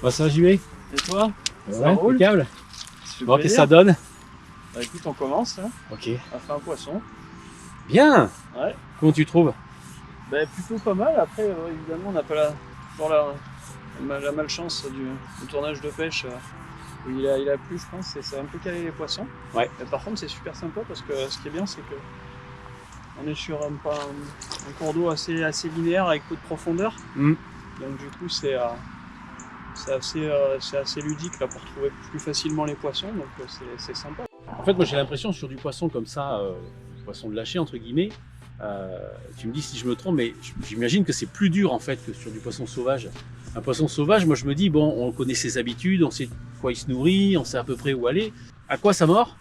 Bah ça j'y vais. Et toi? Ouais, impeccable. Bon, qu'est-ce que Plaisir. ça donne? Bah écoute, on commence, hein. Ok. On a fait un poisson. Bien. Ouais. Comment tu trouves? Bah plutôt pas mal. Après, évidemment, on n'a pas toujours la malchance du tournage de pêche où il a plu, je pense, et ça a un peu calé les poissons. Ouais. Mais par contre, c'est super sympa parce que ce qui est bien, c'est que on est sur un cours d'eau assez linéaire avec peu de profondeur. Donc du coup, c'est assez ludique là, pour trouver plus facilement les poissons, donc c'est sympa. En fait, moi j'ai l'impression sur du poisson comme ça, du poisson de lâcher entre guillemets, tu me dis si je me trompe, mais j'imagine que c'est plus dur en fait que sur du poisson sauvage. Un poisson sauvage, moi je me dis, bon, on connaît ses habitudes, on sait quoi il se nourrit, on sait à peu près où aller, à quoi ça mord,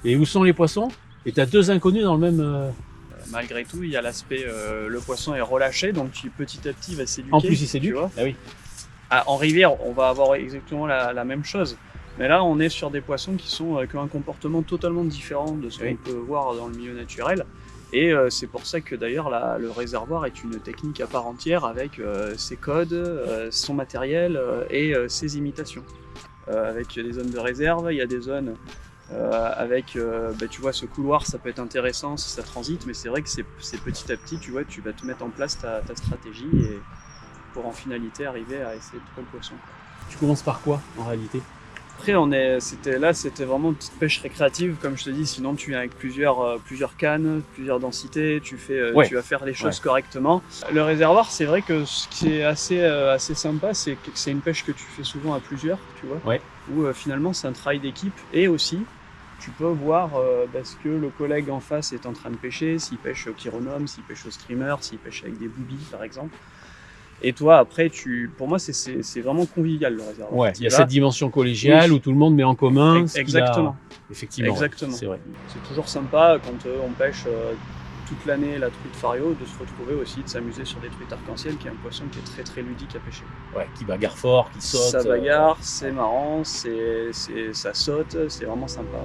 et où sont les poissons, et tu as deux inconnus dans le même... Malgré tout, il y a l'aspect, le poisson est relâché, donc petit à petit il va s'éduquer. En plus il s'éduque, ah oui. En rivière, on va avoir exactement la même chose. Mais là, on est sur des poissons qui ont un comportement totalement différent de ce qu'on peut voir dans le milieu naturel. Et c'est pour ça que d'ailleurs le réservoir est une technique à part entière avec ses codes, son matériel et ses imitations. Avec des zones de réserve, il y a des zones avec, tu vois, ce couloir, ça peut être intéressant si ça transite, mais c'est vrai que c'est petit à petit, tu vois, tu vas te mettre en place ta stratégie et pour en finalité arriver à essayer de trouver le poisson. Tu commences par quoi en réalité? Après, c'était vraiment une petite pêche récréative, comme je te dis, sinon tu viens avec plusieurs cannes, plusieurs densités, tu vas faire les choses correctement. Le réservoir, c'est vrai que ce qui est assez sympa, c'est que c'est une pêche que tu fais souvent à plusieurs, tu vois, où finalement c'est un travail d'équipe, et aussi tu peux voir ce que le collègue en face est en train de pêcher, s'il pêche au chironome, s'il pêche au streamer, s'il pêche avec des boobies par exemple. Et toi, après, pour moi, c'est vraiment convivial le réservoir. Ouais, il y a cette dimension collégiale où tout le monde met en commun. Exactement. Effectivement. Exactement. C'est vrai. C'est toujours sympa quand on pêche toute l'année la truite fario, de se retrouver aussi, de s'amuser sur des truites arc-en-ciel, qui est un poisson qui est très très ludique à pêcher. Ouais, qui bagarre fort, qui saute. Ça bagarre, c'est marrant, ça saute, c'est vraiment sympa. Ouais.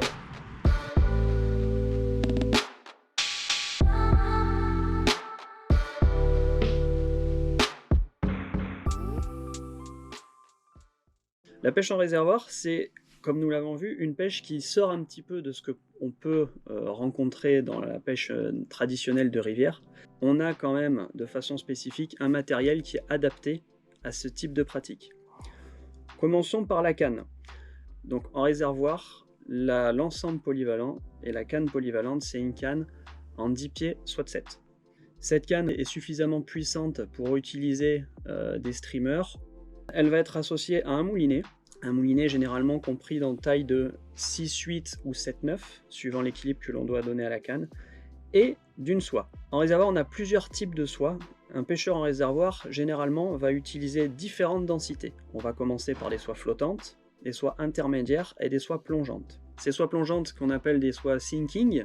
La pêche en réservoir, c'est, comme nous l'avons vu, une pêche qui sort un petit peu de ce qu'on peut rencontrer dans la pêche traditionnelle de rivière. On a quand même, de façon spécifique, un matériel qui est adapté à ce type de pratique. Commençons par la canne. Donc en réservoir, l'ensemble polyvalent et la canne polyvalente, c'est une canne en 10 pieds, soit 7. Cette canne est suffisamment puissante pour utiliser des streamers. Elle va être associée à un moulinet généralement compris dans taille de 6-8 ou 7-9, suivant l'équilibre que l'on doit donner à la canne, et d'une soie. En réservoir, on a plusieurs types de soies. Un pêcheur en réservoir, généralement, va utiliser différentes densités. On va commencer par des soies flottantes, des soies intermédiaires et des soies plongeantes. Ces soies plongeantes, qu'on appelle des soies sinking,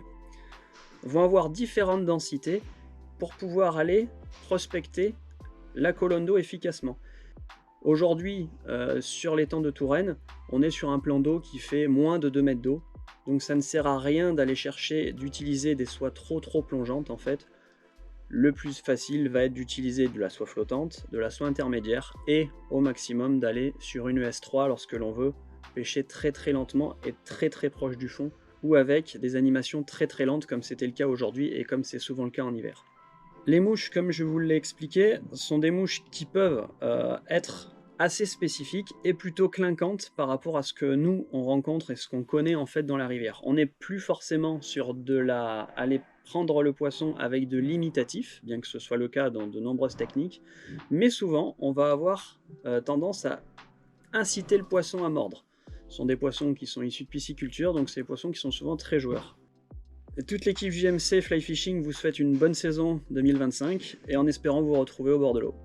vont avoir différentes densités pour pouvoir aller prospecter la colonne d'eau efficacement. Aujourd'hui, sur l'étang de Touraine, on est sur un plan d'eau qui fait moins de 2 mètres d'eau. Donc ça ne sert à rien d'aller chercher, d'utiliser des soies trop plongeantes en fait. Le plus facile va être d'utiliser de la soie flottante, de la soie intermédiaire et au maximum d'aller sur une ES3 lorsque l'on veut pêcher très lentement et très proche du fond ou avec des animations très lentes comme c'était le cas aujourd'hui et comme c'est souvent le cas en hiver. Les mouches, comme je vous l'ai expliqué, sont des mouches qui peuvent être assez spécifiques et plutôt clinquantes par rapport à ce que nous on rencontre et ce qu'on connaît en fait dans la rivière. On n'est plus forcément sur aller prendre le poisson avec de l'imitatif, bien que ce soit le cas dans de nombreuses techniques, mais souvent on va avoir tendance à inciter le poisson à mordre. Ce sont des poissons qui sont issus de pisciculture, donc c'est des poissons qui sont souvent très joueurs. Et toute l'équipe JMC Fly Fishing vous souhaite une bonne saison 2025 et en espérant vous retrouver au bord de l'eau.